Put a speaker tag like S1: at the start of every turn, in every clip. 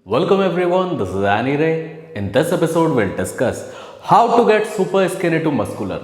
S1: Welcome everyone, this is Annie Ray. In this episode, we'll discuss how to get super skinny to muscular.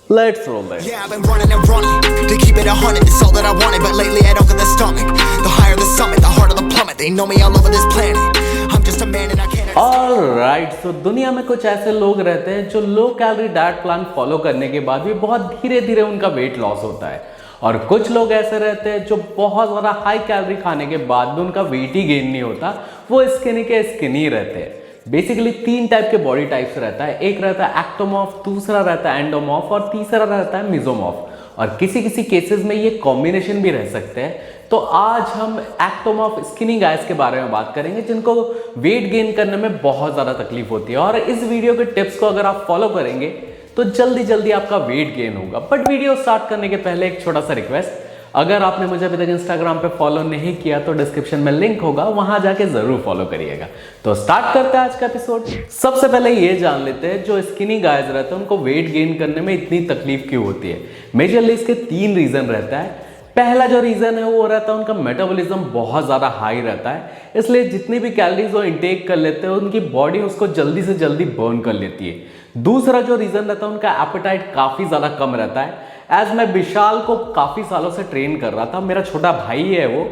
S1: Let's roll it.
S2: Yeah, I've been running and running to keep it 100. It's all that I wanted, but lately I don't get the stomach. The higher the summit, the harder the plummet. They know me all over this planet. I'm just a man and I can't.
S1: Alright, so दुनिया में कुछ ऐसे लोग रहते हैं जो low calorie diet plan follow करने के बाद भी बहुत धीरे धीरे उनका वेट लॉस होता है, और कुछ लोग ऐसे रहते हैं जो बहुत ज़्यादा हाई कैलोरी खाने के बाद भी उनका वेट ही गेन नहीं होता, वो स्किनी के स्किनी रहते हैं। बेसिकली तीन टाइप के बॉडी टाइप्स रहता है, एक रहता है एक्टोमॉर्फ, दूसरा रहता है एंडोमॉर्फ और तीसरा रहता है मेसोमॉर्फ, और किसी किसी केसेस में ये कॉम्बिनेशन भी रह सकते हैं। तो आज हम एक्टोमॉर्फ स्किनी गाइस के बारे में बात करेंगे जिनको वेट गेन करने में बहुत ज़्यादा तकलीफ होती है, और इस वीडियो के टिप्स को अगर आप फॉलो करेंगे तो जल्दी जल्दी आपका वेट गेन होगा। बट वीडियो स्टार्ट करने के पहले एक छोटा सा रिक्वेस्ट, अगर आपने मुझे अभी तक इंस्टाग्राम पे फॉलो नहीं किया तो डिस्क्रिप्शन में लिंक होगा, वहां जाके जरूर फॉलो करिएगा। तो स्टार्ट करते हैं आज का एपिसोड। सबसे पहले ये जान लेते हैं जो स्किनी गाइज रहते हैं उनको वेट गेन करने में इतनी तकलीफ क्यों होती है। मेजरली इसके तीन रीजन रहता है। पहला जो रीजन है वो रहता है उनका मेटाबॉलिज्म बहुत ज़्यादा हाई रहता है, इसलिए जितनी भी कैलोरीज वो इंटेक कर लेते हैं उनकी बॉडी उसको जल्दी से जल्दी बर्न कर लेती है। दूसरा जो रीजन रहता है उनका एपेटाइट काफ़ी ज़्यादा कम रहता है। एज मैं विशाल को काफ़ी सालों से ट्रेन कर रहा था, मेरा छोटा भाई है वो,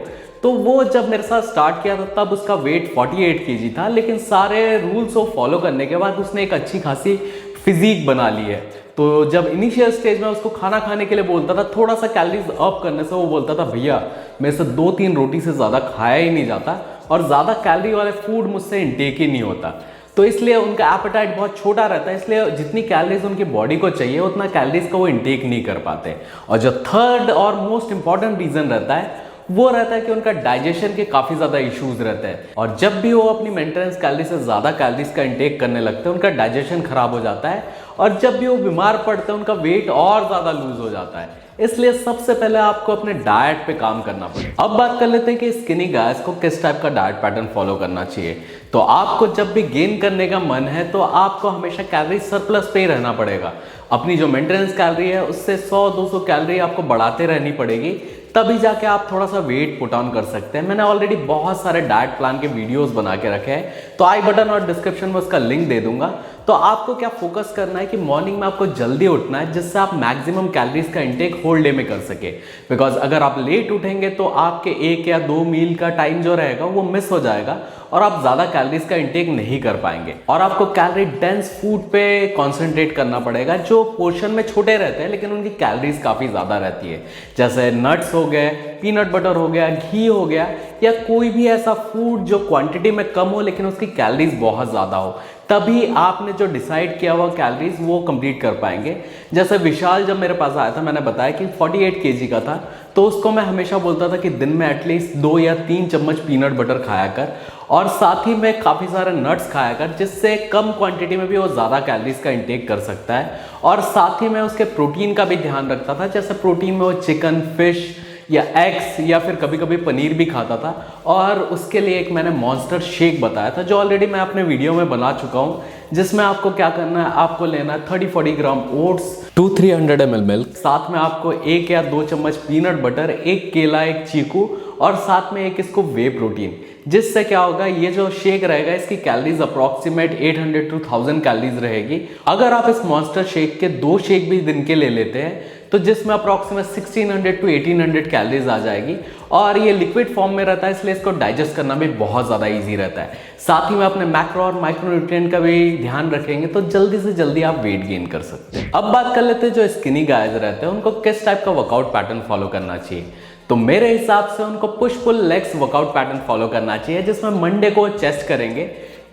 S1: तो वो जब मेरे साथ स्टार्ट किया था तब उसका वेट 48 kg था, लेकिन सारे रूल्स को फॉलो करने के बाद उसने एक अच्छी खासी फिजिक बना ली है। तो जब इनिशियल स्टेज में उसको खाना खाने के लिए बोलता था, थोड़ा सा कैलोरीज अप करने से वो बोलता था भैया मेरे से 2-3 रोटी से ज़्यादा खाया ही नहीं जाता और ज़्यादा कैलोरी वाले फूड मुझसे इंटेक ही नहीं होता। तो इसलिए उनका एपेटाइट बहुत छोटा रहता है, इसलिए जितनी कैलोरीज उनकी बॉडी को चाहिए उतना कैलोरीज का वो इंटेक नहीं कर पाते। और जो थर्ड और मोस्ट इंपॉर्टेंट रीज़न रहता है वो रहता है कि उनका डाइजेशन के काफ़ी ज़्यादा इश्यूज रहते हैं, और जब भी वो अपनी मेंटेनेंस कैलोरी से ज़्यादा कैलोरीज का इंटेक करने लगते हैं उनका डाइजेशन खराब हो जाता है, और जब भी वो बीमार पड़ते हैं उनका वेट और ज़्यादा लूज हो जाता है। इसलिए सबसे पहले आपको अपने डाइट पे काम करना पड़ेगा। अब बात कर लेते हैं कि स्किनी गाइस को किस टाइप का डाइट पैटर्न फॉलो करना चाहिए। तो आपको जब भी गेन करने का मन है तो आपको हमेशा कैलोरी सरप्लस पे ही रहना पड़ेगा। अपनी जो मेंटेनेंस कैलोरी है उससे 100-200 कैलोरी आपको बढ़ाते रहनी पड़ेगी, तभी जाके आप थोड़ा सा वेट पुट ऑन कर सकते हैं। मैंने ऑलरेडी बहुत सारे डाइट प्लान के वीडियोस बना के रखे हैं, तो आई बटन और डिस्क्रिप्शन में उसका लिंक दे दूंगा। तो आपको क्या फोकस करना है कि मॉर्निंग में आपको जल्दी उठना है जिससे आप मैक्सिमम कैलोरीज का इंटेक होल डे में कर सके। बिकॉज अगर आप लेट उठेंगे तो आपके 1 या 2 मील का टाइम जो रहेगा वो मिस हो जाएगा और आप ज़्यादा कैलोरीज का इंटेक नहीं कर पाएंगे। और आपको कैलोरी डेंस फूड पे कॉन्सेंट्रेट करना पड़ेगा जो पोर्शन में छोटे रहते हैं लेकिन उनकी कैलोरीज काफ़ी ज़्यादा रहती है, जैसे नट्स हो गए, पीनट बटर हो गया, घी हो गया, या कोई भी ऐसा फूड जो क्वांटिटी में कम हो लेकिन उसकी कैलोरीज बहुत ज़्यादा हो, तभी आपने जो डिसाइड किया हुआ कैलोरीज वो कंप्लीट कर पाएंगे। जैसे विशाल जब मेरे पास आया था, मैंने बताया कि 48 kg का था, तो उसको मैं हमेशा बोलता था कि दिन में एटलीस्ट 2 या 3 चम्मच पीनट बटर खाया कर, और साथ ही में काफ़ी सारे नट्स खाया कर जिससे कम क्वांटिटी में भी वो ज़्यादा कैलोरीज का इंटेक कर सकता है। और साथ ही मैं उसके प्रोटीन का भी ध्यान रखता था, जैसे प्रोटीन में वो चिकन, फिश या एग्स या फिर कभी कभी पनीर भी खाता था। और उसके लिए एक मैंने मॉन्स्टर शेक बताया था जो ऑलरेडी मैं अपने वीडियो में बना चुका हूँ, जिसमें आपको क्या करना है, आपको लेना है 30-40 ग्राम ओट्स, 200-300 ml मिल्क, साथ में आपको 1 या 2 चम्मच पीनट बटर, एक केला, एक चीकू, और साथ में एक इसको वे प्रोटीन। जिससे क्या होगा, ये जो शेक रहेगा इसकी कैलोरीज अप्रॉक्सीमेट 800 to 1000 कैलोरीज रहेगी। अगर आप इस मॉन्स्टर शेक के 2 शेक भी दिन के ले लेते हैं तो जिसमें अप्रॉक्सीमेट 1600 to 1800 कैलोरीज आ जाएगी, और ये लिक्विड फॉर्म में रहता है इसलिए इसको डाइजेस्ट करना भी बहुत ज़्यादा इजी रहता है। साथ ही में अपने मैक्रो और माइक्रोन्यूट्रिएंट का भी ध्यान रखेंगे तो जल्दी से जल्दी आप वेट गेन कर सकते हैं। अब बात कर लेते हैं जो स्किनी गाइज रहते हैं उनको किस टाइप का वर्कआउट पैटर्न फॉलो करना चाहिए। तो मेरे हिसाब से उनको push pull legs workout pattern follow करना चाहिए, जिसमें मंडे को चेस्ट करेंगे,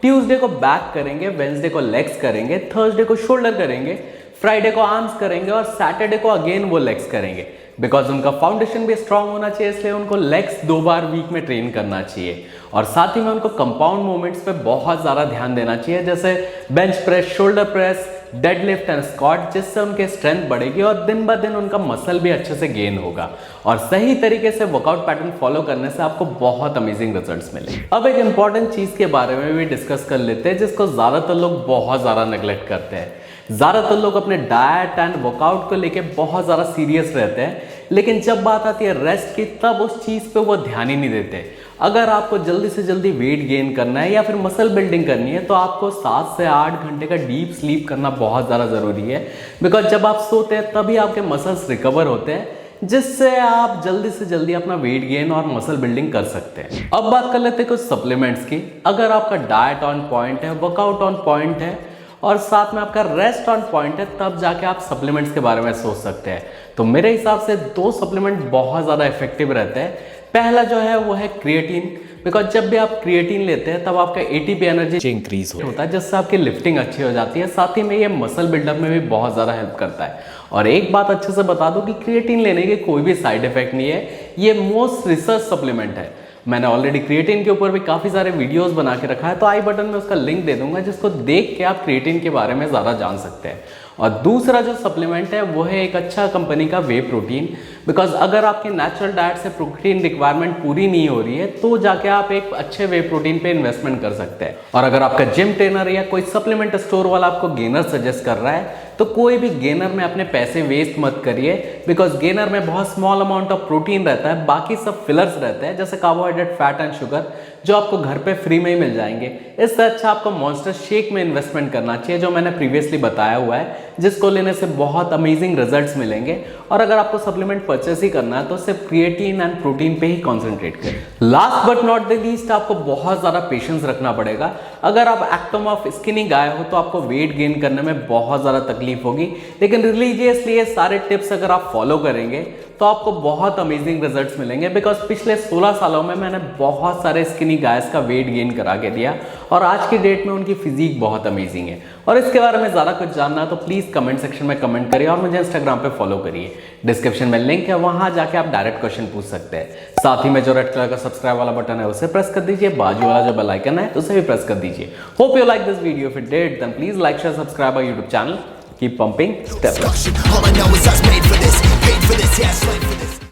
S1: ट्यूसडे को बैक करेंगे, वेंसडे को लेग्स करेंगे, थर्सडे को शोल्डर करेंगे, फ्राइडे को आर्म्स करेंगे, और सैटरडे को अगेन वो लेग्स करेंगे। बिकॉज उनका फाउंडेशन भी स्ट्रांग होना चाहिए इसलिए उनको लेग्स 2 बार वीक में ट्रेन करना चाहिए। और साथ ही में उनको कंपाउंड मूवमेंट्स पे बहुत ज़्यादा ध्यान देना चाहिए, जैसे bench press, shoulder press, deadlift and squat, जिससे उनके स्ट्रेंथ बढ़ेगी और दिन ब दिन उनका मसल भी अच्छे से गेन होगा। और सही तरीके से वर्कआउट पैटर्न फॉलो करने से आपको बहुत अमेजिंग रिजल्ट्स मिलेंगे। अब एक इंपॉर्टेंट चीज़ के बारे में भी डिस्कस कर लेते हैं जिसको ज़्यादातर लोग बहुत ज़्यादा नेग्लेक्ट करते हैं। ज़्यादातर लोग अपने डाइट एंड वर्कआउट को लेके बहुत ज़्यादा सीरियस रहते हैं, लेकिन जब बात आती है रेस्ट की तब उस चीज़ पे वो ध्यान ही नहीं देते। अगर आपको जल्दी से जल्दी वेट गेन करना है या फिर मसल बिल्डिंग करनी है तो आपको 7 से 8 घंटे का डीप स्लीप करना बहुत ज़्यादा ज़रूरी है। बिकॉज जब आप सोते हैं तभी आपके मसल्स रिकवर होते हैं, जिससे आप जल्दी से जल्दी अपना वेट गेन और मसल बिल्डिंग कर सकते हैं। अब बात कर लेते हैं कुछ सप्लीमेंट्स की। अगर आपका डाइट ऑन पॉइंट है, वर्कआउट ऑन पॉइंट है और साथ में आपका रेस्ट ऑन पॉइंट है, तब जाके आप सप्लीमेंट्स के बारे में सोच सकते हैं। तो मेरे हिसाब से 2 सप्लीमेंट बहुत ज़्यादा इफेक्टिव रहते हैं। पहला जो है वो है क्रिएटिन। बिकॉज जब भी आप क्रिएटिन लेते हैं तब आपका एटीपी एनर्जी इंक्रीज होता है, जिससे आपकी लिफ्टिंग अच्छी हो जाती है। साथ ही में ये मसल बिल्डअप में भी बहुत ज़्यादा हेल्प करता है। और एक बात अच्छे से बता दूं कि क्रिएटिन लेने के कोई भी साइड इफेक्ट नहीं है। ये मोस्ट रिसर्च सप्लीमेंट है। मैंने ऑलरेडी क्रिएटिन के ऊपर भी काफ़ी सारे वीडियोस बना के रखा है, तो आई बटन में उसका लिंक दे दूंगा, जिसको देख के आप क्रिएटिन के बारे में ज़्यादा जान सकते हैं। और दूसरा जो सप्लीमेंट है वो है एक अच्छा कंपनी का वे प्रोटीन। बिकॉज अगर आपकी नेचुरल डाइट से प्रोटीन रिक्वायरमेंट पूरी नहीं हो रही है तो जाके आप एक अच्छे वे प्रोटीन पे इन्वेस्टमेंट कर सकते हैं। और अगर आपका जिम ट्रेनर या कोई सप्लीमेंट स्टोर वाला आपको गेनर सजेस्ट कर रहा है तो कोई भी गेनर में अपने पैसे वेस्ट मत करिए। बिकॉज गेनर में बहुत स्मॉल अमाउंट ऑफ प्रोटीन रहता है, बाकी सब फिलर्स रहते हैं जैसे कार्बोहाइड्रेट, फैट एंड शुगर, जो आपको घर पे फ्री में ही मिल जाएंगे। इससे अच्छा आपको मॉन्स्टर शेक में इन्वेस्टमेंट करना चाहिए, जो मैंने प्रीवियसली बताया हुआ है, जिसको लेने से बहुत अमेजिंग रिजल्ट्स मिलेंगे। और अगर आपको सप्लीमेंट परचेस ही करना है तो सिर्फ क्रिएटिन एंड प्रोटीन पे ही कॉन्सेंट्रेट करें। Last but not the least, आपको बहुत ज़्यादा पेशेंस रखना पड़ेगा। अगर आप एक्टोम स्किनी गाय हो तो आपको वेट गेन करने में बहुत ज़्यादा तकलीफ होगी, लेकिन रिलीजियसली ये सारे टिप्स अगर आप फॉलो करेंगे तो आपको बहुत अमेजिंग रिजल्ट्स मिलेंगे। बिकॉज पिछले 16 सालों में मैंने बहुत सारे स्किनी गायस का वेट गेन करा के दिया और आज की डेट में उनकी फिजिक बहुत अमेजिंग है। और इसके बारे में ज़्यादा कुछ जानना है तो प्लीज़ कमेंट सेक्शन में कमेंट करिए और मुझे इंस्टाग्राम पे फॉलो करिए। डिस्क्रिप्शन में लिंक है, वहाँ जाके आप डायरेक्ट क्वेश्चन पूछ सकते हैं। साथ ही में जो रेड कलर का सब्सक्राइब वाला बटन है उसे प्रेस कर दीजिए, बाजू वाला जो बेल आइकन है उसे भी प्रेस कर दीजिए। Hope you like this video. If it did then please like, share, subscribe our YouTube channel. Keep pumping, step up.
S2: All I know is